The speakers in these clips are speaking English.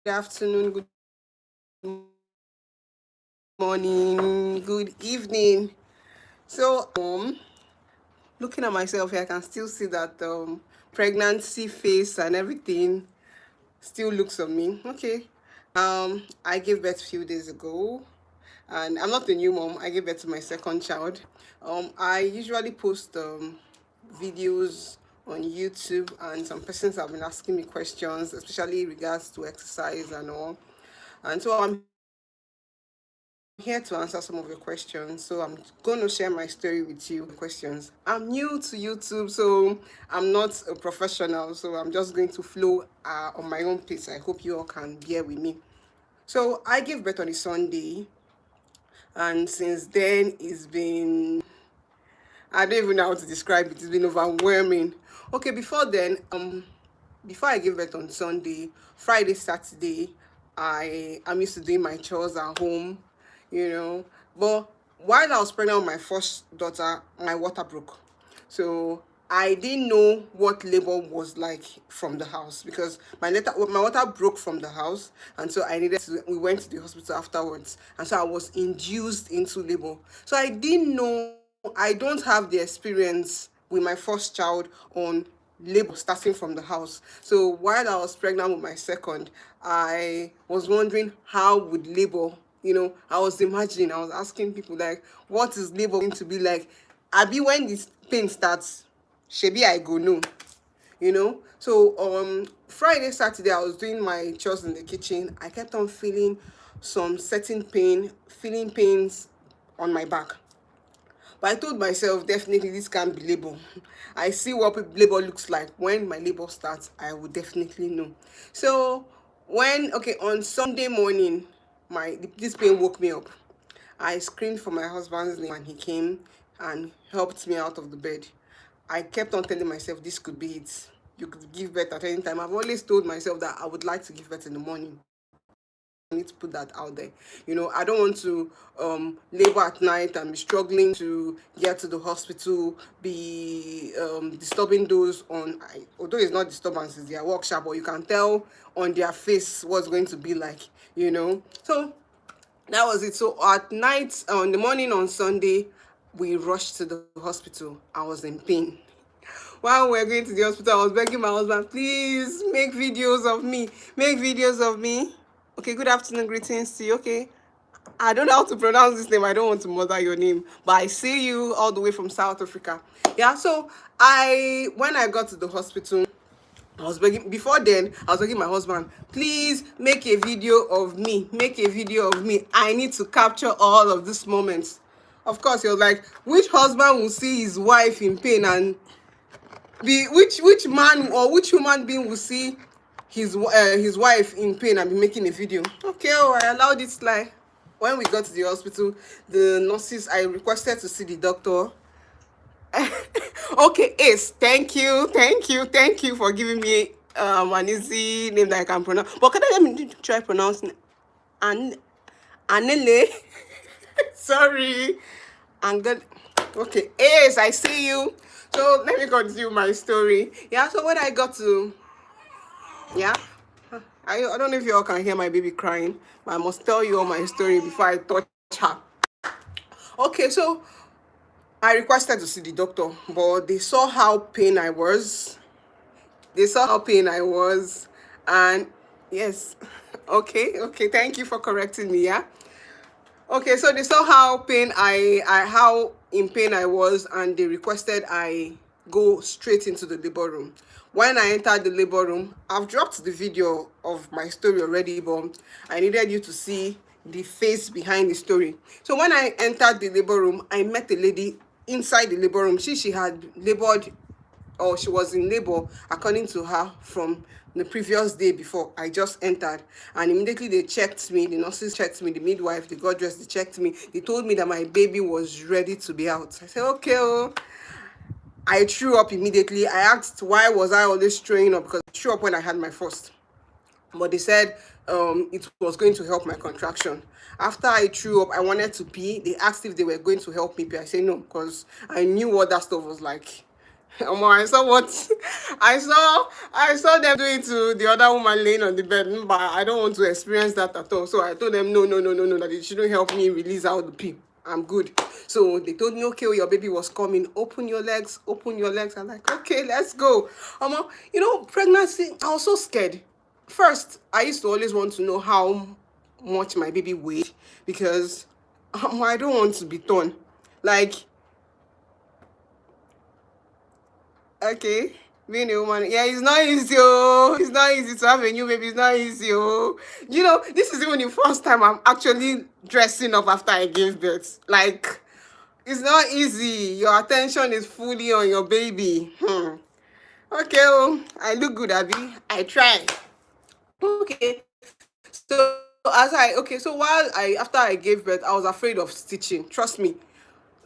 afternoon, good morning, good evening. So, looking at myself here, I can still see that pregnancy face and everything still looks on me. Okay. I gave birth a few days ago, and I'm not a new mom. I gave birth to my second child. I usually post videos on YouTube, and some persons have been asking me questions, especially regards to exercise and all. And so I'm here to answer some of your questions. So I'm going to share my story with you. Questions. I'm new to YouTube, so I'm not a professional. So I'm just going to flow on my own pace. I hope you all can bear with me. So I gave birth on a Sunday, and since then it's been, I don't even know how to describe it. It's been overwhelming. Okay, before then, before I gave birth on Sunday, Friday, Saturday, I'm used to doing my chores at home, you know. But while I was pregnant with my first daughter, my water broke. So I didn't know what labor was like from the house, because my water broke from the house, and so we went to the hospital afterwards, and so I was induced into labor. So I didn't know, I don't have the experience with my first child on labor starting from the house. So while I was pregnant with my second, I was wondering how would labor, I was imagining, I was asking people like, what is labor going to be like? Abi when this pain starts, shebi I go know, So Friday, Saturday, I was doing my chores in the kitchen. I kept on feeling some certain feeling pains on my back. But I told myself, definitely this can't be labor. I see what labor looks like. When my labor starts, I will definitely know. So on Sunday morning, this pain woke me up. I screamed for my husband's name, and he came and helped me out of the bed. I kept on telling myself, this could be it. You could give birth at any time. I've always told myself that I would like to give birth in the morning. I need to put that out there. I don't want to labor at night and be struggling to get to the hospital, be disturbing those although it's not disturbances, they are workshop, but you can tell on their face what's going to be like, So that was it. So at night, on the morning on Sunday, we rushed to the hospital. I was in pain. While we were going to the hospital, I was begging my husband, please make videos of me. Make videos of me. Okay, good afternoon, greetings to you. Okay. I don't know how to pronounce this name. I don't want to murder your name. But I see you all the way from South Africa. Yeah, so when I got to the hospital, I was begging, before then, I was begging my husband, please make a video of me. Make a video of me. I need to capture all of these moments. Of course, he was like, which husband will see his wife in pain, and which man or which human being will see his wife in pain and be making a video? Okay, I allowed it slide. When we got to the hospital, the nurses, I requested to see the doctor. Okay, Ace, thank you for giving me an easy name that I can pronounce. But can I let me try pronouncing Anele? Sorry. And good. Okay, Ace, I see you. So let me continue my story. Yeah, so when I got to, yeah, I don't know if you all can hear my baby crying, but I must tell you all my story before I touch her. Okay, so I requested to see the doctor, but they saw how pain I was. And yes, okay, thank you for correcting me, yeah. Okay, so they saw how in pain I was, and they requested I go straight into the labor room. When I entered the labor room, I've dropped the video of my story already, but I needed you to see the face behind the story. So when I entered the labor room, I met a lady inside the labor room. She had labored, or she was in labor, according to her, from the previous day before I just entered. And immediately they checked me, the nurses checked me, the midwife, the god dress, they checked me. They told me that my baby was ready to be out. I said, okay, I threw up immediately. I asked why was I always throwing up, because I threw up when I had my first. But they said it was going to help my contraction. After I threw up, I wanted to pee. They asked if they were going to help me pee. I said no, because I knew what that stuff was like. I saw what I saw them doing to the other woman laying on the bed, but I don't want to experience that at all. So I told them no, no, no, no, no, that they shouldn't help me release out the pee. I'm good. So they told me, okay, your baby was coming. Open your legs, open your legs. I'm like, okay, let's go. Pregnancy, I was so scared. First, I used to always want to know how much my baby weighed because I don't want to be torn. Like, okay, being a woman, yeah, it's not easy. Oh, it's not easy to have a new baby. It's not easy. Oh, this is even the first time I'm actually dressing up after I gave birth. Like, it's not easy. Your attention is fully on your baby. Okay, oh, I look good, Abby. I try. Okay, so while I after I gave birth, I was afraid of stitching. Trust me.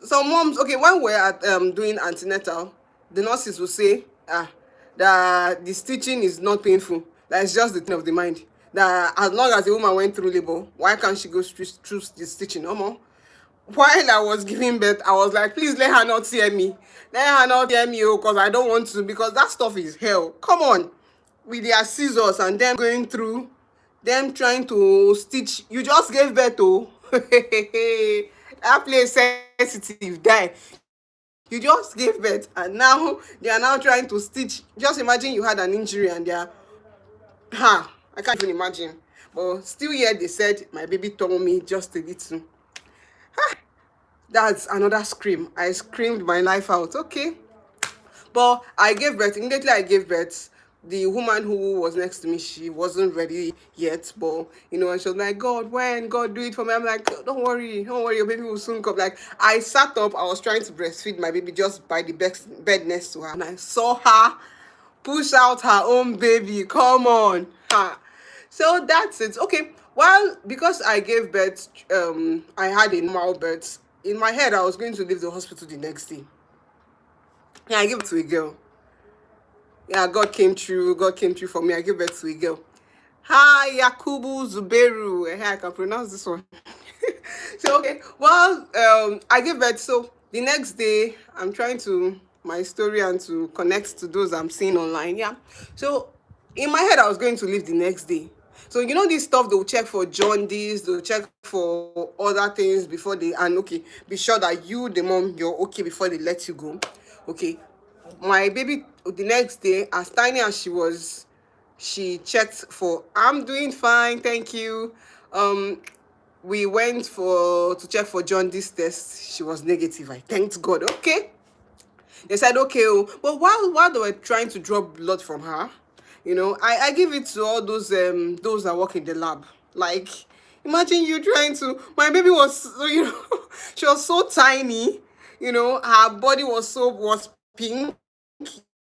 Some moms, okay, when we're at doing antenatal, the nurses will say, that the stitching is not painful. That is just the thing of the mind. That as long as the woman went through labor, why can't she go through the stitching? No more. While I was giving birth, I was like, please let her not hear me. Let her not hear me, oh, because I don't want to, because that stuff is hell. Come on. With their scissors and them going through, them trying to stitch. You just gave birth, oh. That place sensitive, die. You just gave birth and now they are now trying to stitch. Just imagine you had an injury and they are, I can't even imagine. But still here they said my baby told me just a little. That's another scream. I screamed my life out. Okay. But I gave birth. Immediately I gave birth. The woman who was next to me, she wasn't ready yet. But, and she was like, God, when? God, do it for me. I'm like, don't worry. Don't worry. Your baby will soon come. Like, I sat up. I was trying to breastfeed my baby just by the bed next to her. And I saw her push out her own baby. Come on. So that's it. Okay. Well, because I gave birth, I had a normal birth. In my head, I was going to leave the hospital the next day. Yeah, I gave it to a girl. Yeah, God came through. God came through for me. I gave birth to a girl. Hi, Yakubu Zuberu. I can pronounce this one. So, okay. Well, I gave birth. So, the next day, I'm trying to, my story and to connect to those I'm seeing online. Yeah. So, in my head, I was going to leave the next day. So, this stuff, they'll check for jaundice, they'll check for other things before they, and okay, be sure that you, the mom, you're okay before they let you go. Okay. My baby, the next day, as tiny as she was, she checked for, I'm doing fine, thank you. We went to check for jaundice test. She was negative. I thanked God. Okay. They said, okay, but while they were trying to draw blood from her, I give it to all those that work in the lab. Like, imagine you trying to, my baby was, she was so tiny, her body was pink,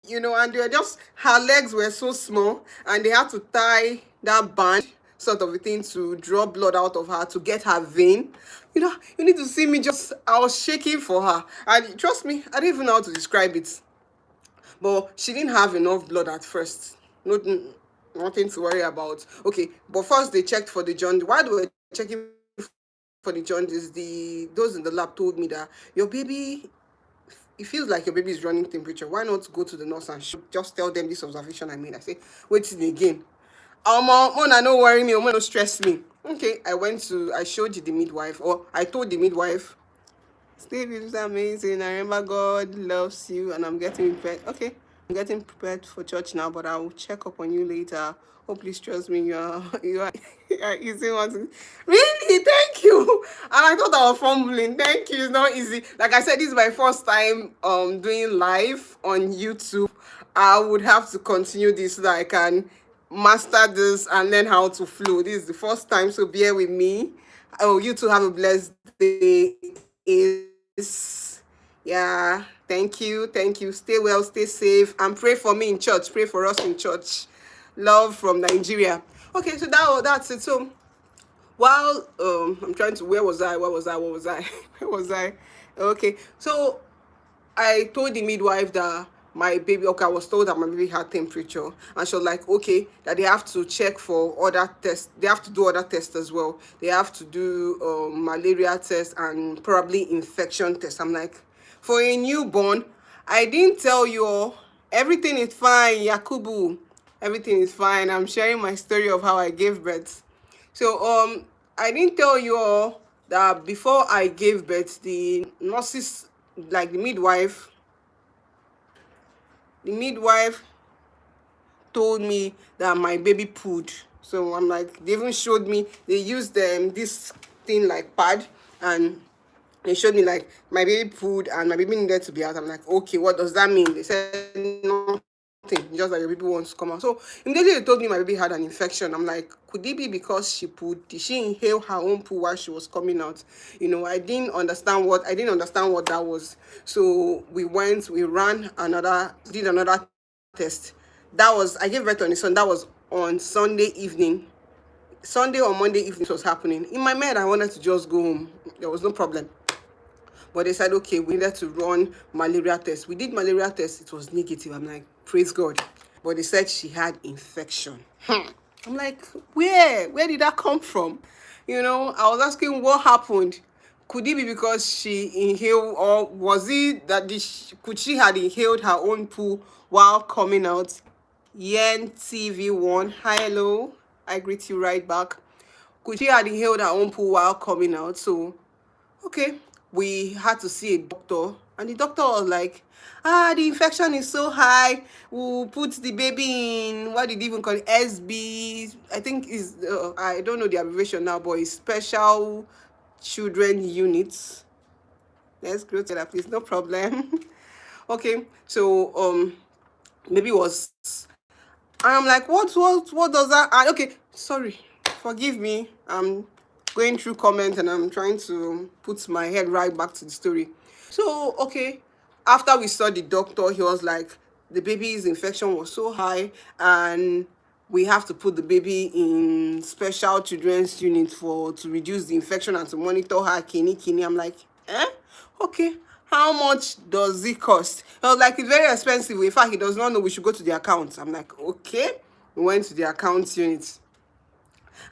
and they were just, her legs were so small, and they had to tie that band sort of a thing to draw blood out of her to get her vein. You need to see me just, I was shaking for her. And trust me, I don't even know how to describe it. But she didn't have enough blood at first. Nothing to worry about. Okay, but first they checked for the jaundice. While they were checking for the jaundice, those in the lab told me that your baby, it feels like your baby is running temperature. Why not go to the nurse and just tell them this observation I made? I say, wait again. Mona, no worry me, Mona, no stress me. Okay, I showed you the midwife, or I told the midwife, Steve is amazing. I remember God loves you, and I'm getting prepared. Okay, I'm getting prepared for church now, but I will check up on you later. Oh, please trust me. You are easy one. Really, thank you. And I thought I was fumbling. Thank you. It's not easy. Like I said, this is my first time doing live on YouTube. I would have to continue this so that I can master this and learn how to flow. This is the first time, so bear with me. Oh, you two have a blessed day. Yeah, thank you, stay well, stay safe, and pray for me in church, pray for us in church. Love from Nigeria. Okay, so that's it. So while I'm trying to, where was I where was I? Okay, so I told the midwife that my baby, okay, I was told that my baby had temperature, and she was like, okay, that they have to check for other tests. They have to do other tests as well. They have to do malaria tests and probably infection tests. I'm like, for a newborn, I didn't tell you all. Everything is fine, Yakubu. Everything is fine. I'm sharing my story of how I gave birth. So I didn't tell you all that before I gave birth, the nurses, like the midwife told me that my baby pooed. So I'm like, they even showed me, they used this thing like pad, and they showed me like my baby pooed and my baby needed to be out. I'm like, okay, what does that mean? They said nothing, just like the baby wants to come out. So immediately they told me my baby had an infection. I'm like, could it be because she pooed? Did she inhale her own poo while she was coming out? I didn't understand what that was. So we ran did another test. I gave birth on the Sunday. That was on Sunday evening. Sunday or Monday evening it was happening. In my mind, I wanted to just go home. There was no problem. But they said, okay, we needed to run malaria test. We did malaria test. It was negative. I'm like, praise God. But they said she had infection. I'm like, where? Where did that come from? I was asking what happened. Could it be because she inhaled, or was it that could she had inhaled her own poo while coming out? Yen TV1, hi, hello. I greet you right back. Could she had inhaled her own poo while coming out? So okay, we had to see a doctor, and the doctor was like, the infection is so high, we'll put the baby in, what did he even call it, SB, I think is, I don't know the abbreviation now, but it's special children units. Let's go to that, please, no problem. Okay, so maybe was, and I'm like, what does that? Okay, sorry, forgive me. I'm going through comments and I'm trying to put my head right back to the story. So okay, after we saw the doctor, he was like, the baby's infection was so high, and we have to put the baby in special children's unit to reduce the infection and to monitor her kini. I'm like, okay, how much does it cost? I was like, it's very expensive. In fact, he does not know, we should go to the account. I'm like, okay. We went to the account unit,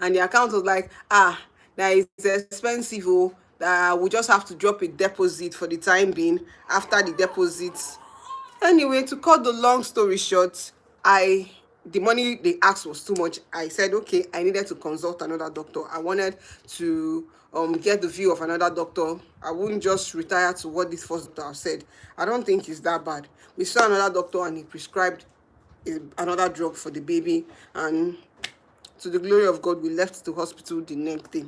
and the account was like, that is expensive, that we just have to drop a deposit for the time being. After the deposit, anyway, to cut the long story short, the money they asked was too much. I said, okay, I needed to consult another doctor. I wanted to get the view of another doctor. I wouldn't just retire to what this first doctor said. I don't think it's that bad. We saw another doctor, and he prescribed another drug for the baby, and to the glory of God, we left the hospital the next day.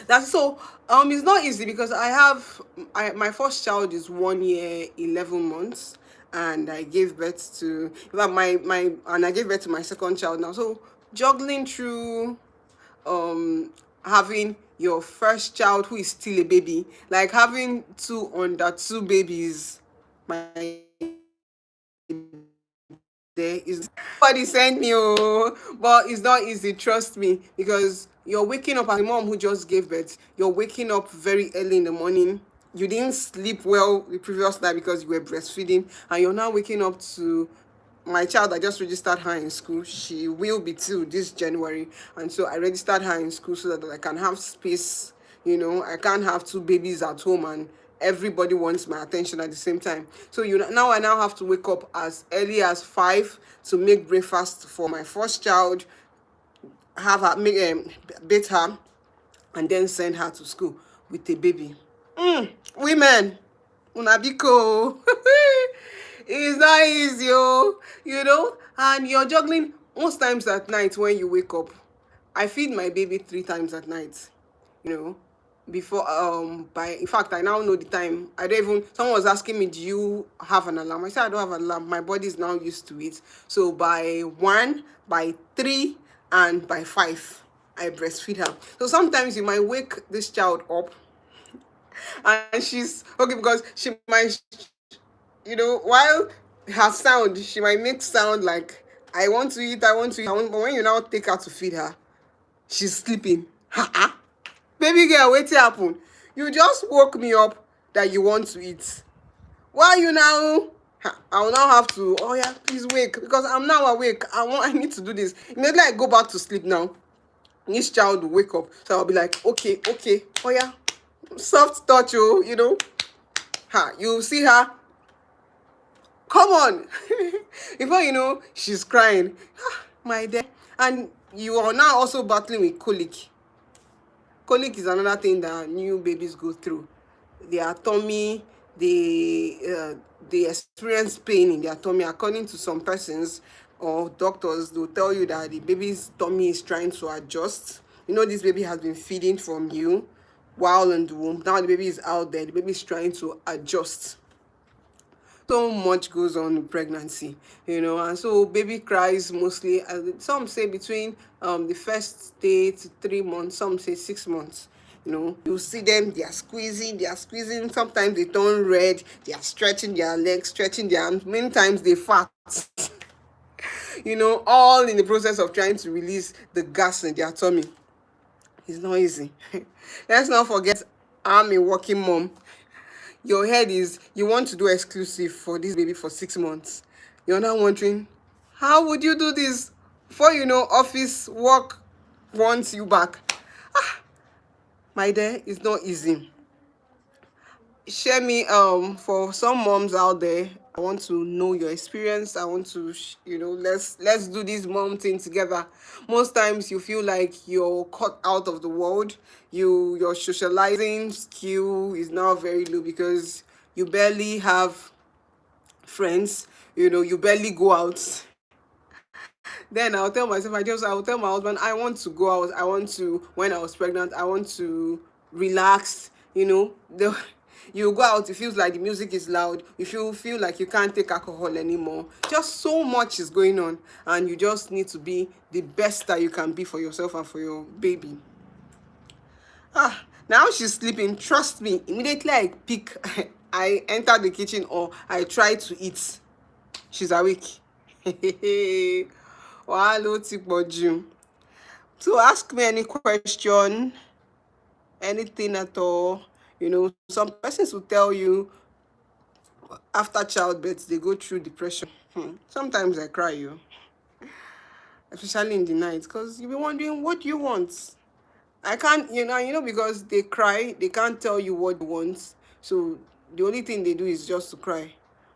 That's so it's not easy because my first child is 1 year 11 months, and I gave birth to I gave birth to my second child now. So juggling through having your first child who is still a baby, like having two under two babies, my there is nobody sent me, but it's not easy, trust me, because you're waking up as a mom who just gave birth. You're waking up very early in the morning. You didn't sleep well the previous night because you were breastfeeding, and you're now waking up to my child. I just registered her in school. She will be two this January, and so I registered her in school so that I can have space. I can't have two babies at home and everybody wants my attention at the same time. So I now have to wake up as early as 5 to make breakfast for my first child, have her bathe her, and then send her to school with a baby. Women, unabiko. It's not easy, and you're juggling most times at night. When you wake up, I feed my baby 3 times at night, you know before by in fact, I now know the time. I don't even Someone was asking me, do you have an alarm? I said I don't have an alarm. My body is now used to it. So by 1, by 3, and by 5, I breastfeed her. So sometimes you might wake this child up, and she's okay, because she might, while her sound, she might make sound like, I want to eat, I want to eat. But when you now take her to feed her, she's sleeping. Ha. Baby girl, wetin happen? You just woke me up that you want to eat. Why you now? I will now have to, oh yeah, please wake, because I'm now awake. I need to do this. Immediately I go back to sleep now, this child will wake up. So I'll be like, okay, oh yeah, soft touch, you see her. Come on. Before you know, she's crying. Ah, my dear. And you are now also battling with colic. Colic is another thing that new babies go through. Their tummy, they experience pain in their tummy. According to some persons or doctors, they'll tell you that the baby's tummy is trying to adjust. You know, this baby has been feeding from you while in the womb. Now the baby is out there. The baby is trying to adjust. So much goes on in pregnancy, and so baby cries mostly. Some say between the first day to 3 months, some say 6 months. You see them, they are squeezing. Sometimes they turn red, they are stretching their legs, stretching their arms. Many times they fart. All in the process of trying to release the gas in their tummy. It's not easy. Let's not forget, I'm a working mom. Your head is, you want to do exclusive for this baby for 6 months. You're now wondering, how would you do this? Before you know, office work wants you back. My dear, it's not easy. Share me, for some moms out there, I want to know your experience. I want to, let's do this mom thing together. Most times you feel like you're cut out of the world. Your socializing skill is now very low because you barely have friends. You barely go out. Then I'll tell myself, I'll tell my husband, I want to go out. When I was pregnant, I want to relax. You go out, it feels like the music is loud. If you feel like you can't take alcohol anymore, just so much is going on, and you just need to be the best that you can be for yourself and for your baby. Now she's sleeping. Trust me, immediately I pick, I enter the kitchen or I try to eat, she's awake. Hello, Tikboju. So ask me any question, anything at all. Some persons will tell you after childbirth they go through depression. Sometimes I cry, especially in the night, because you'll be wondering, what do you want? I can't, because they cry, they can't tell you what they want. So the only thing they do is just to cry.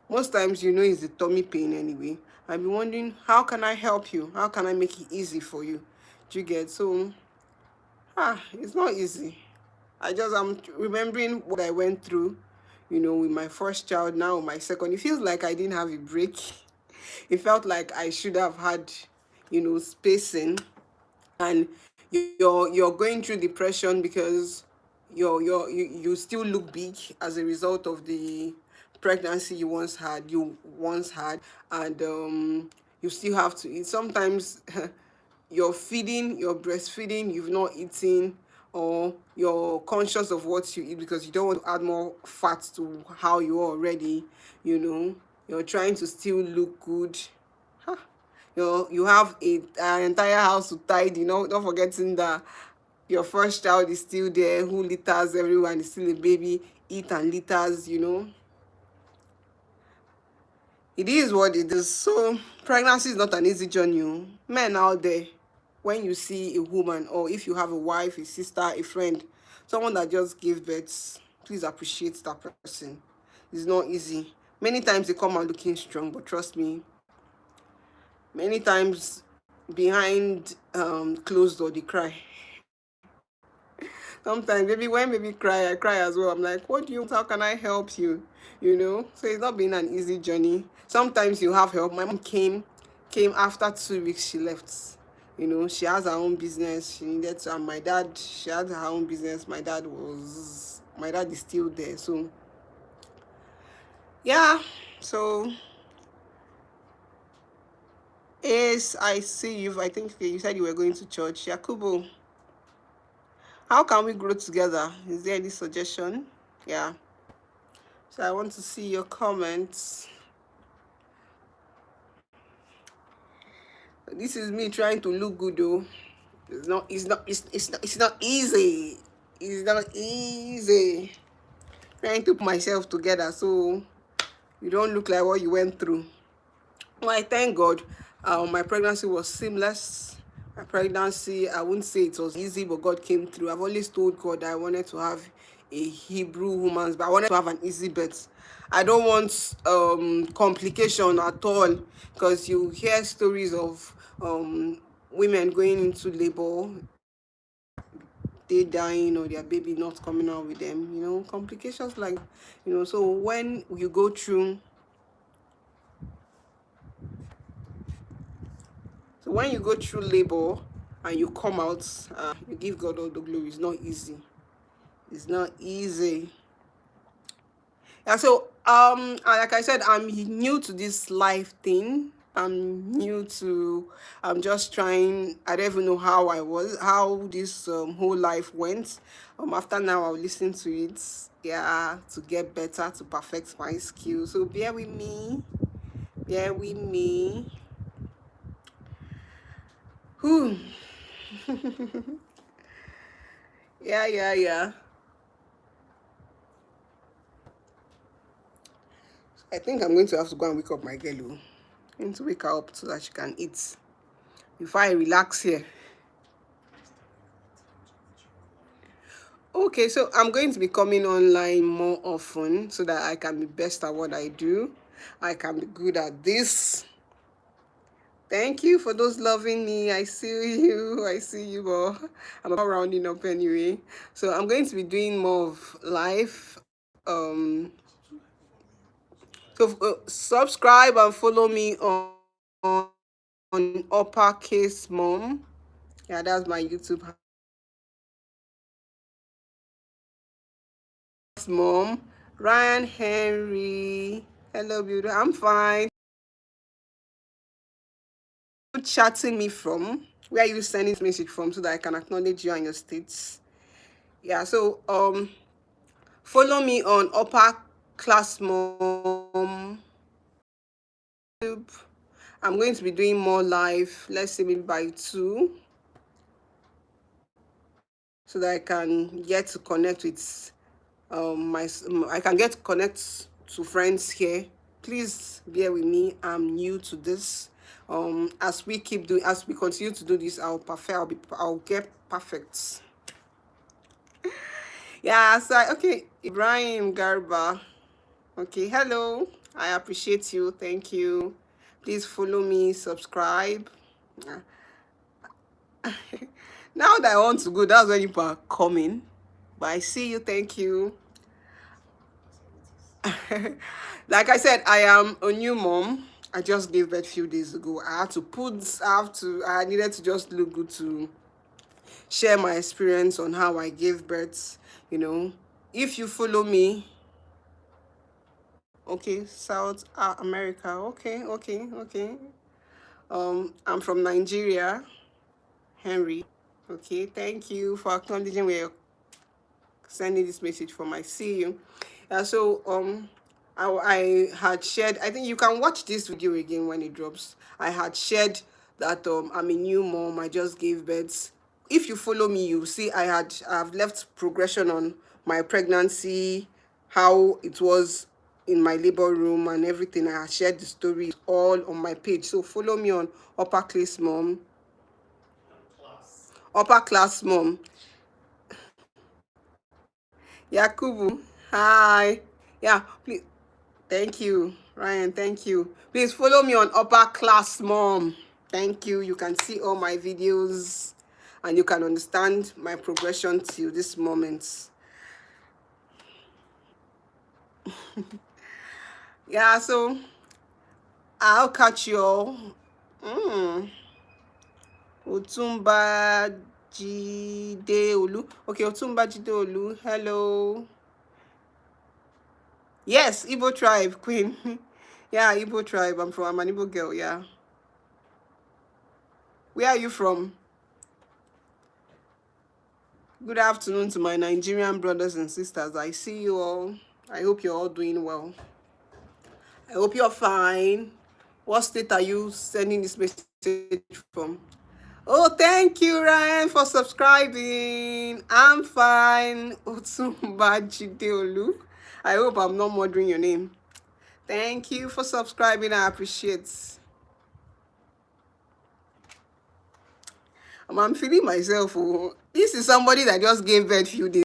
Most times, it's the tummy pain anyway. I'll be wondering, how can I help you? How can I make it easy for you? Do you get? So, it's not easy. I'm remembering what I went through, with my first child, now with my second. It feels like I didn't have a break. It felt like I should have had, spacing. And you're going through depression because you still look big as a result of the pregnancy you once had, and you still have to eat. Sometimes you're breastfeeding, you've not eaten, or you're conscious of what you eat because you don't want to add more fat to how you are already. You're trying to still look good. You have an entire house to tidy. Don't forgetting that your first child is still there, who litters everyone, is still a baby, eat and litters. It is what it is. So pregnancy is not an easy journey. Men out there, when you see a woman, or if you have a wife, a sister, a friend, someone that just gave birth, please appreciate that person. It's not easy. Many times they come out looking strong, but trust me, many times behind closed door they cry. Sometimes when baby cry, I cry as well. I'm like, what do you want? How can I help you? So it's not been an easy journey. Sometimes you have help. My mom came after 2 weeks. She left. She has her own business. She needed to. And my dad, she had her own business. My dad is still there. So yeah. So yes, I see you. I think you said you were going to church. Yakubu, how can we grow together? Is there any suggestion? Yeah. So I want to see your comments. This is me trying to look good though. It's not easy. It's not easy. Trying to put myself together so you don't look like what you went through. Well, I thank God. My pregnancy was seamless. pregnancy, I wouldn't say it was easy, but God came through. I've always told God that I wanted to have a Hebrew woman's, but I wanted to have an easy birth. I don't want complication at all, because you hear stories of women going into labor, they dying, or their baby not coming out with them, complications like, so when you go through labor and you come out, you give God all the glory. It's not easy. It's not easy. Yeah, so like I said, I'm new to this life thing. I'm just trying. I don't even know how this whole life went. After now, I'll listen to it, yeah, to get better, to perfect my skills. So bear with me. Bear with me. Whew. Yeah. I think I'm going to have to go and wake up my girl. I'm going to wake her up so that she can eat before I relax here. Okay, so I'm going to be coming online more often so that I can be best at what I do. I can be good at this. Thank you for those loving me. I see you. I see you all. I'm about rounding up anyway. So I'm going to be doing more of live. So subscribe and follow me on Upperclass Mum. Yeah, that's my YouTube mom. Ryan Henry. Hello, beauty. I'm fine. Chatting me from? Where are you sending this message from so that I can acknowledge you and your states? Yeah, so follow me on Upperclass Mom. I'm going to be doing more live, let's say maybe by 2, so that I can get to connect with I can get to connect to friends here. Please bear with me. I'm new to this. As we continue to do this, I'll get perfect. Yeah, so okay, Ibrahim Garba. Okay, hello. I appreciate you. Thank you. Please follow me, subscribe. Now that I want to go, that's when you are coming. But I see you. Thank you. Like I said, I am a new mom. I just gave birth a few days ago. I needed to just look good to share my experience on how I gave birth. If you follow me, okay, South America, okay. I'm from Nigeria, Henry. Okay, thank you for acknowledging where you're sending this message from. I see you. So I had shared, I think you can watch this video again when it drops. I had shared that I'm a new mom. I just gave birth. If you follow me, you see I've left progression on my pregnancy, how it was in my labor room and everything. I had shared the story all on my page. So follow me on Upperclass Mom. Upperclass Mom. Yakubu, hi. Yeah, please. Thank you, Ryan. Thank you. Please follow me on Upperclass Mom. Thank you. You can see all my videos and you can understand my progression till this moment. Yeah, so I'll catch you all. Otumba Jideolu. Okay, Otumba Jideolu. Hello. Yes, Igbo tribe, Queen. Yeah, Igbo tribe. I'm an Igbo girl, yeah. Where are you from? Good afternoon to my Nigerian brothers and sisters. I see you all. I hope you're all doing well. I hope you're fine. What state are you sending this message from? Oh, thank you, Ryan, for subscribing. I'm fine. Otumba Jideolu. I hope I'm not murdering your name. Thank you for subscribing. I appreciate it. I'm feeling myself. Oh. This is somebody that just gave birth few days.